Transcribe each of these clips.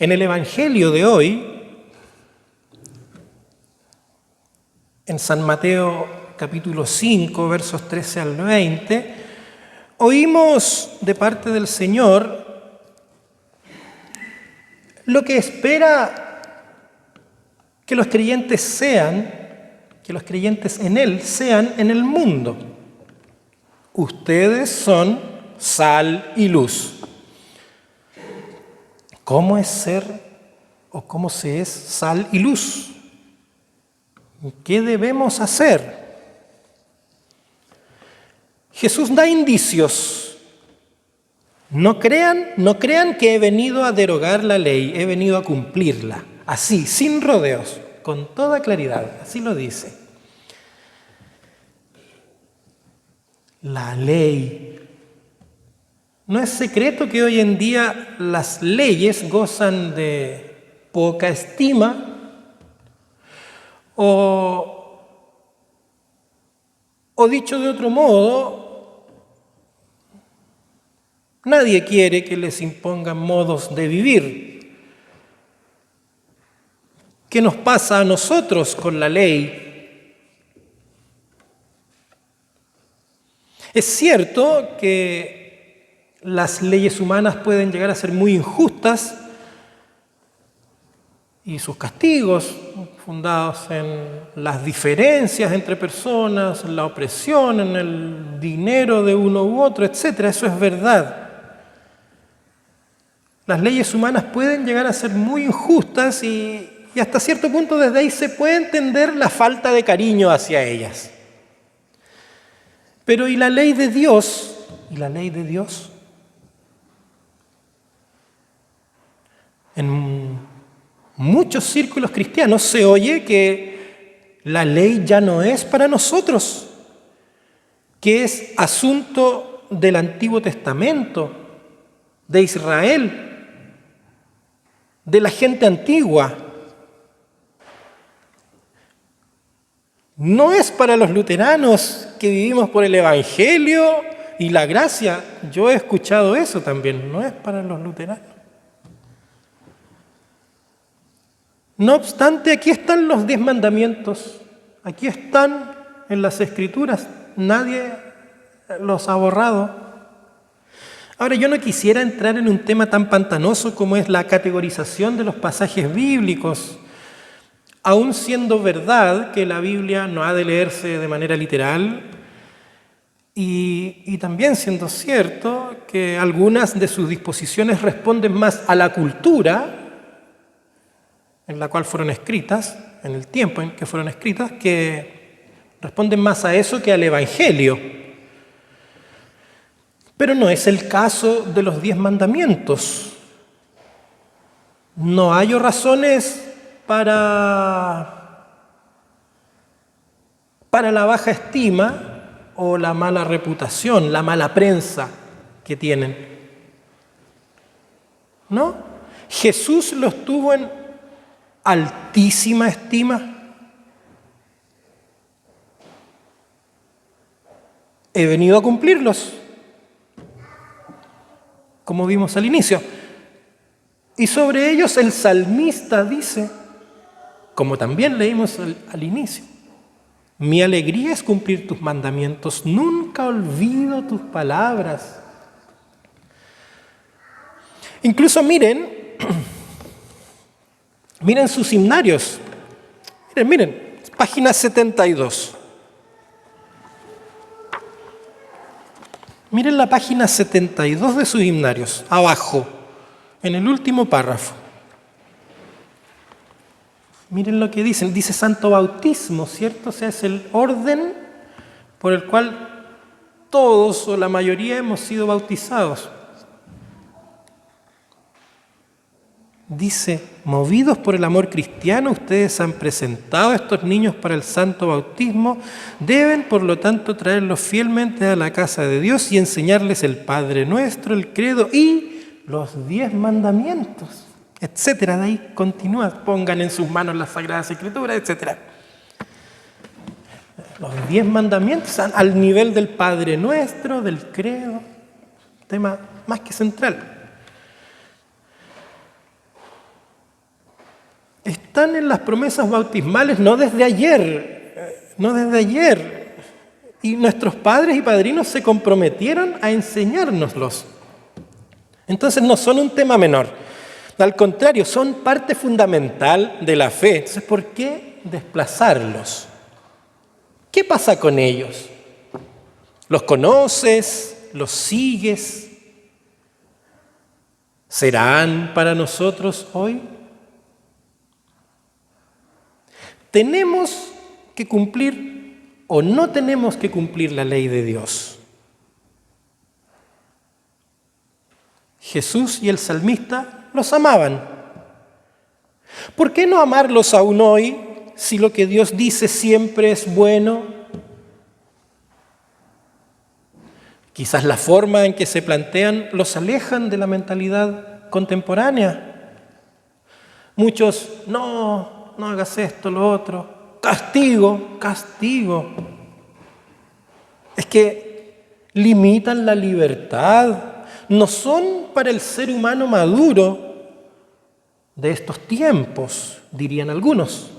En el Evangelio de hoy, en San Mateo capítulo 5, versos 13 al 20, oímos de parte del Señor lo que espera que los creyentes sean, que los creyentes en Él sean en el mundo. Ustedes son sal y luz. ¿Cómo es ser o cómo se es sal y luz? ¿Qué debemos hacer? Jesús da indicios. No crean que he venido a derogar la ley, he venido a cumplirla, así, sin rodeos, con toda claridad, así lo dice. La ley. No es secreto que hoy en día las leyes gozan de poca estima o dicho de otro modo, nadie quiere que les impongan modos de vivir. ¿Qué nos pasa a nosotros con la ley? Es cierto que las leyes humanas pueden llegar a ser muy injustas y sus castigos, fundados en las diferencias entre personas, en la opresión, en el dinero de uno u otro, etc. Eso es verdad. Las leyes humanas pueden llegar a ser muy injustas y hasta cierto punto desde ahí se puede entender la falta de cariño hacia ellas. Pero ¿y la ley de Dios? ¿Y la ley de Dios? En muchos círculos cristianos se oye que la ley ya no es para nosotros, que es asunto del Antiguo Testamento, de Israel, de la gente antigua. No es para los luteranos que vivimos por el Evangelio y la gracia. Yo he escuchado eso también, no es para los luteranos. No obstante, aquí están los 10 mandamientos, aquí están en las Escrituras, nadie los ha borrado. Ahora, yo no quisiera entrar en un tema tan pantanoso como es la categorización de los pasajes bíblicos, aun siendo verdad que la Biblia no ha de leerse de manera literal y también siendo cierto que algunas de sus disposiciones responden más a la cultura en la cual fueron escritas, en el tiempo en que fueron escritas, que responden más a eso que al Evangelio. Pero no es el caso de los 10 mandamientos. No hallo razones para la baja estima o la mala reputación, la mala prensa que tienen. ¿No? Jesús los tuvo en altísima estima. He venido a cumplirlos, como vimos al inicio. Y sobre ellos el salmista dice, como también leímos al inicio, mi alegría es cumplir tus mandamientos, nunca olvido tus palabras. Incluso miren sus himnarios. Miren, página 72. Miren la página 72 de sus himnarios, abajo, en el último párrafo. Miren lo que dicen, dice santo bautismo, ¿cierto? O sea, es el orden por el cual todos o la mayoría hemos sido bautizados. Dice, movidos por el amor cristiano, ustedes han presentado a estos niños para el santo bautismo, deben por lo tanto traerlos fielmente a la casa de Dios y enseñarles el Padre Nuestro, el credo y los 10 mandamientos, etcétera. De ahí continúa, pongan en sus manos las Sagradas Escrituras, etcétera. Los 10 mandamientos al nivel del Padre Nuestro, del credo, tema más que central. están en las promesas bautismales no desde ayer, no desde ayer. Y nuestros padres y padrinos se comprometieron a enseñárnoslos. Entonces no son un tema menor. Al contrario, son parte fundamental de la fe. Entonces, ¿por qué desplazarlos? ¿Qué pasa con ellos? ¿Los conoces? ¿Los sigues? ¿Serán para nosotros hoy? ¿Tenemos que cumplir o no tenemos que cumplir la ley de Dios? Jesús y el salmista los amaban. ¿Por qué no amarlos aún hoy si lo que Dios dice siempre es bueno? Quizás la forma en que se plantean los alejan de la mentalidad contemporánea. Muchos, no hagas esto, lo otro. Castigo. Es que limitan la libertad. No son para el ser humano maduro de estos tiempos, dirían algunos.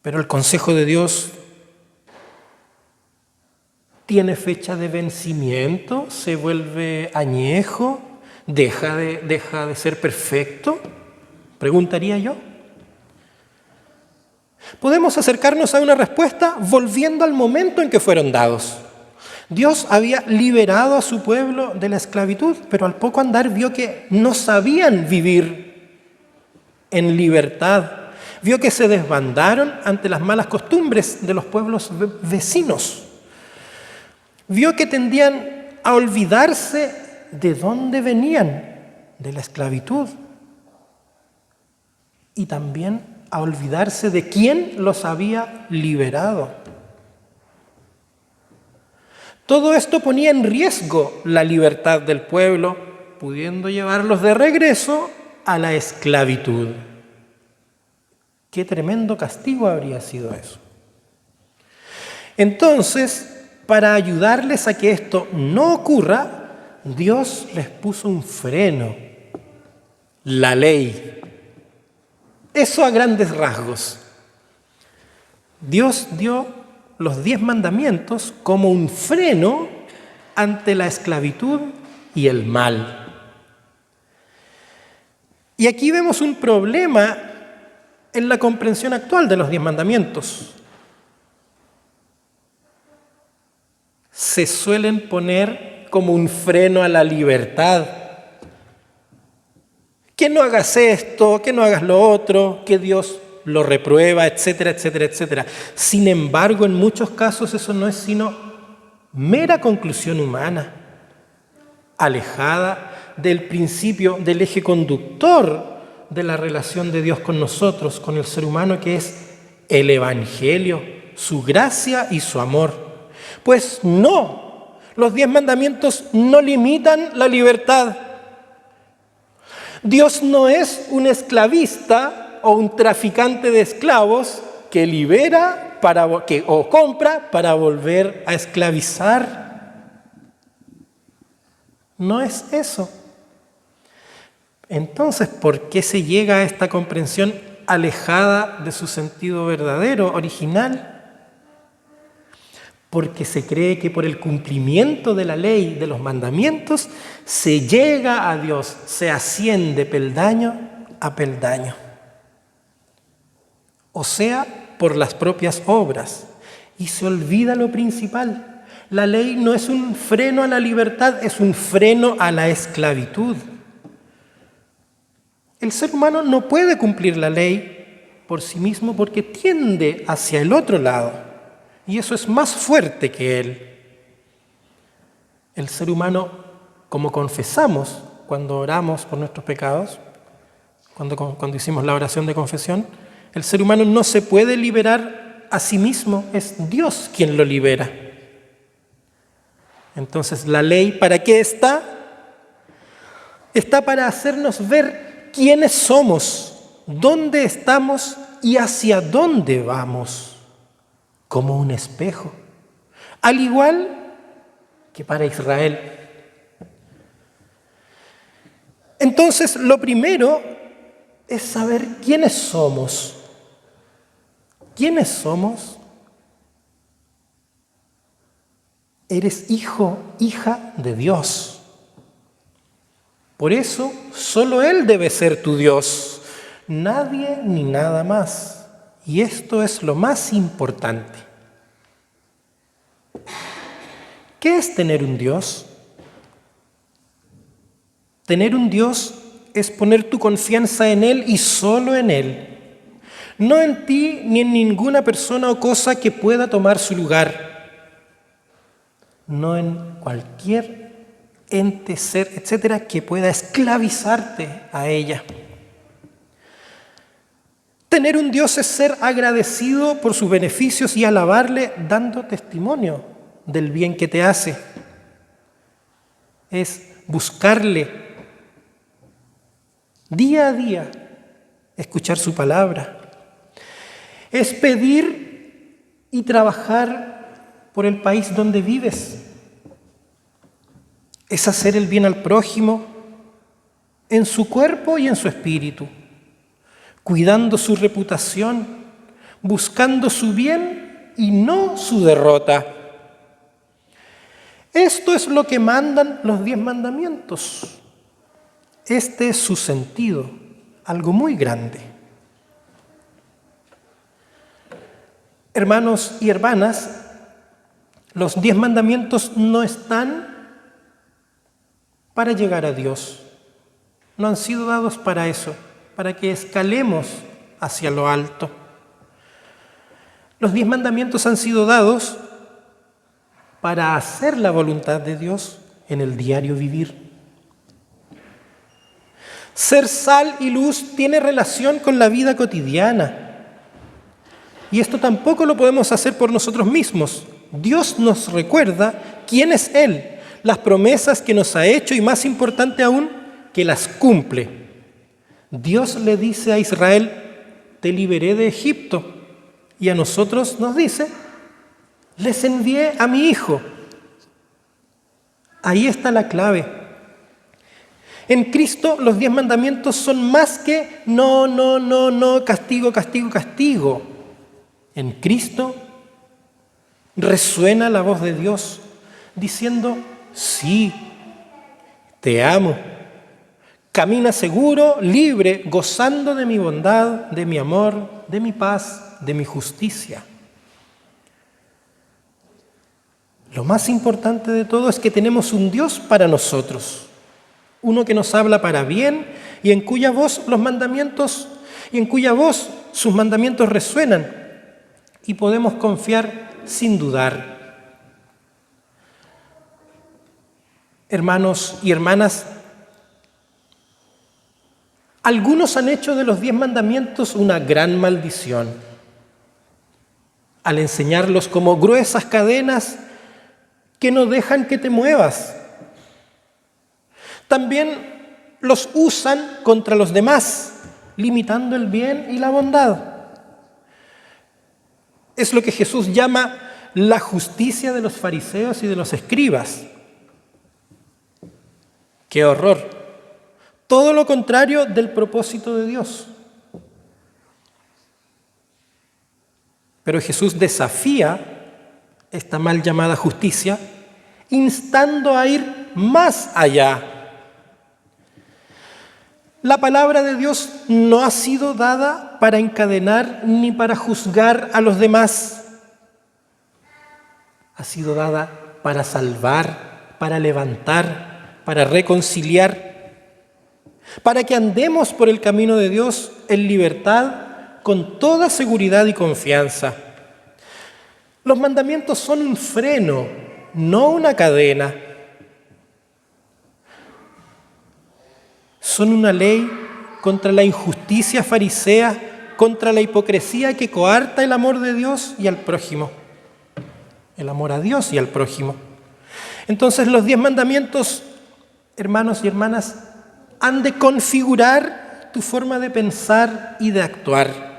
Pero el consejo de Dios tiene fecha de vencimiento, se vuelve añejo, deja de ser perfecto, preguntaría yo. Podemos acercarnos a una respuesta volviendo al momento en que fueron dados. Dios había liberado a su pueblo de la esclavitud, pero al poco andar vio que no sabían vivir en libertad. Vio que se desbandaron ante las malas costumbres de los pueblos vecinos. Vio que tendían a olvidarse de dónde venían, de la esclavitud. Y también a olvidarse de quién los había liberado. Todo esto ponía en riesgo la libertad del pueblo, pudiendo llevarlos de regreso a la esclavitud. Qué tremendo castigo habría sido eso. Entonces, para ayudarles a que esto no ocurra, Dios les puso un freno, la ley. Eso a grandes rasgos. Dios dio los 10 mandamientos como un freno ante la esclavitud y el mal. Y aquí vemos un problema en la comprensión actual de los 10 mandamientos. Se suelen poner como un freno a la libertad. Que no hagas esto, que no hagas lo otro, que Dios lo reprueba, etcétera, etcétera, etcétera. Sin embargo, en muchos casos eso no es sino mera conclusión humana, alejada del principio, del eje conductor de la relación de Dios con nosotros, con el ser humano, que es el Evangelio, su gracia y su amor. Pues no, los 10 mandamientos no limitan la libertad. Dios no es un esclavista o un traficante de esclavos que libera o compra para volver a esclavizar. No es eso. Entonces, ¿por qué se llega a esta comprensión alejada de su sentido verdadero, original? Porque se cree que por el cumplimiento de la ley, de los mandamientos, se llega a Dios, se asciende peldaño a peldaño. O sea, por las propias obras. Y se olvida lo principal. La ley no es un freno a la libertad, es un freno a la esclavitud. El ser humano no puede cumplir la ley por sí mismo porque tiende hacia el otro lado. Y eso es más fuerte que él. El ser humano, como confesamos cuando oramos por nuestros pecados, cuando hicimos la oración de confesión, el ser humano no se puede liberar a sí mismo, es Dios quien lo libera. Entonces, ¿la ley para qué está? Está para hacernos ver quiénes somos, dónde estamos y hacia dónde vamos. Como un espejo, al igual que para Israel. Entonces, lo primero es saber quiénes somos. ¿Quiénes somos? Eres hijo, hija de Dios. Por eso, solo Él debe ser tu Dios, nadie ni nada más. Y esto es lo más importante. ¿Qué es tener un Dios? Tener un Dios es poner tu confianza en Él y solo en Él. No en ti ni en ninguna persona o cosa que pueda tomar su lugar. No en cualquier ente, ser, etcétera, que pueda esclavizarte a ella. Tener un Dios es ser agradecido por sus beneficios y alabarle dando testimonio del bien que te hace. Es buscarle día a día, escuchar su palabra. Es pedir y trabajar por el país donde vives. Es hacer el bien al prójimo en su cuerpo y en su espíritu, cuidando su reputación, buscando su bien y no su derrota. Esto es lo que mandan los 10 mandamientos. Este es su sentido, algo muy grande. Hermanos y hermanas, los 10 mandamientos no están para llegar a Dios. No han sido dados para eso, para que escalemos hacia lo alto. Los 10 mandamientos han sido dados para hacer la voluntad de Dios en el diario vivir. Ser sal y luz tiene relación con la vida cotidiana. Y esto tampoco lo podemos hacer por nosotros mismos. Dios nos recuerda quién es Él, las promesas que nos ha hecho y, más importante aún, que las cumple. Dios le dice a Israel: te liberé de Egipto. Y a nosotros nos dice: les envié a mi Hijo. Ahí está la clave. En Cristo los 10 mandamientos son más que no, castigo, castigo, castigo. En Cristo resuena la voz de Dios diciendo: sí, te amo. Camina seguro, libre, gozando de mi bondad, de mi amor, de mi paz, de mi justicia. Lo más importante de todo es que tenemos un Dios para nosotros, uno que nos habla para bien y en cuya voz sus mandamientos resuenan y podemos confiar sin dudar. Hermanos y hermanas, algunos han hecho de los 10 mandamientos una gran maldición, al enseñarlos como gruesas cadenas que no dejan que te muevas. También los usan contra los demás, limitando el bien y la bondad. Es lo que Jesús llama la justicia de los fariseos y de los escribas. ¡Qué horror! Todo lo contrario del propósito de Dios. Pero Jesús desafía esta mal llamada justicia, instando a ir más allá. La palabra de Dios no ha sido dada para encadenar ni para juzgar a los demás. Ha sido dada para salvar, para levantar, para reconciliar, para que andemos por el camino de Dios en libertad, con toda seguridad y confianza. Los mandamientos son un freno, no una cadena. Son una ley contra la injusticia farisea, contra la hipocresía que coarta el amor de Dios y al prójimo. El amor a Dios y al prójimo. Entonces los 10 mandamientos, hermanos y hermanas, han de configurar tu forma de pensar y de actuar.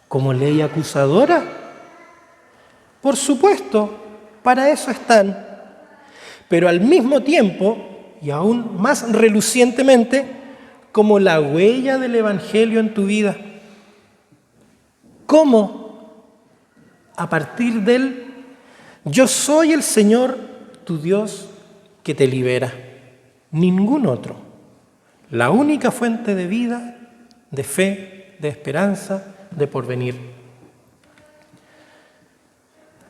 ¿Como ley acusadora? Por supuesto, para eso están. Pero al mismo tiempo y aún más relucientemente como la huella del Evangelio en tu vida. ¿Cómo? A partir del yo soy el Señor, tu Dios, que te libera. Ningún otro. La única fuente de vida, de fe, de esperanza, de porvenir.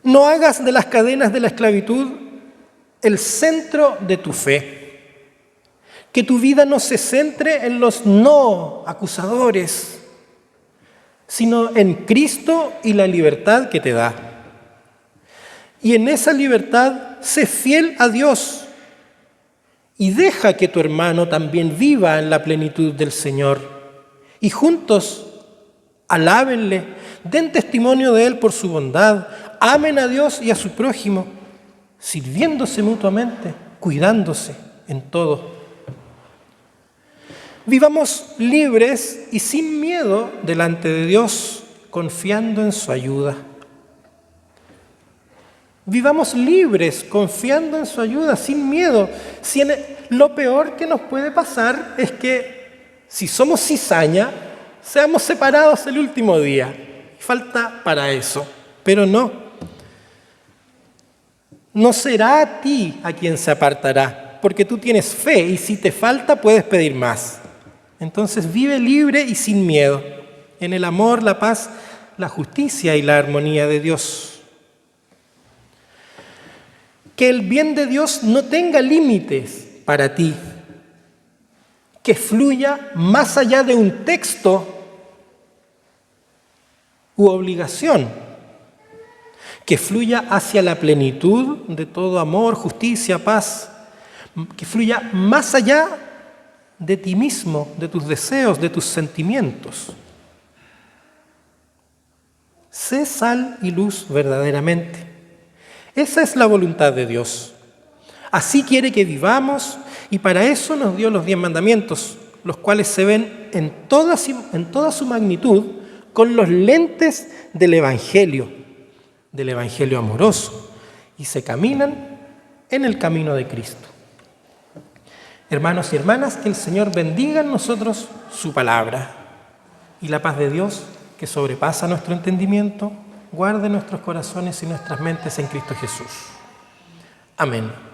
No hagas de las cadenas de la esclavitud el centro de tu fe. Que tu vida no se centre en los no acusadores, sino en Cristo y la libertad que te da. Y en esa libertad, sé fiel a Dios y deja que tu hermano también viva en la plenitud del Señor. Y juntos, alábenle, den testimonio de Él por su bondad, amen a Dios y a su prójimo, sirviéndose mutuamente, cuidándose en todo. Vivamos libres y sin miedo delante de Dios, confiando en su ayuda. Vivamos libres, confiando en su ayuda, sin miedo. Lo peor que nos puede pasar es que, si somos cizaña, seamos separados el último día. Falta para eso, pero no. No será a ti a quien se apartará, porque tú tienes fe y si te falta puedes pedir más. Entonces vive libre y sin miedo, en el amor, la paz, la justicia y la armonía de Dios. Que el bien de Dios no tenga límites para ti, que fluya más allá de un texto u obligación, que fluya hacia la plenitud de todo amor, justicia, paz, que fluya más allá de ti mismo, de tus deseos, de tus sentimientos. Sé sal y luz verdaderamente. Esa es la voluntad de Dios. Así quiere que vivamos y para eso nos dio los 10 mandamientos, los cuales se ven en toda su magnitud con los lentes del Evangelio amoroso, y se caminan en el camino de Cristo. Hermanos y hermanas, que el Señor bendiga en nosotros su palabra y la paz de Dios, que sobrepasa nuestro entendimiento, guarde nuestros corazones y nuestras mentes en Cristo Jesús. Amén.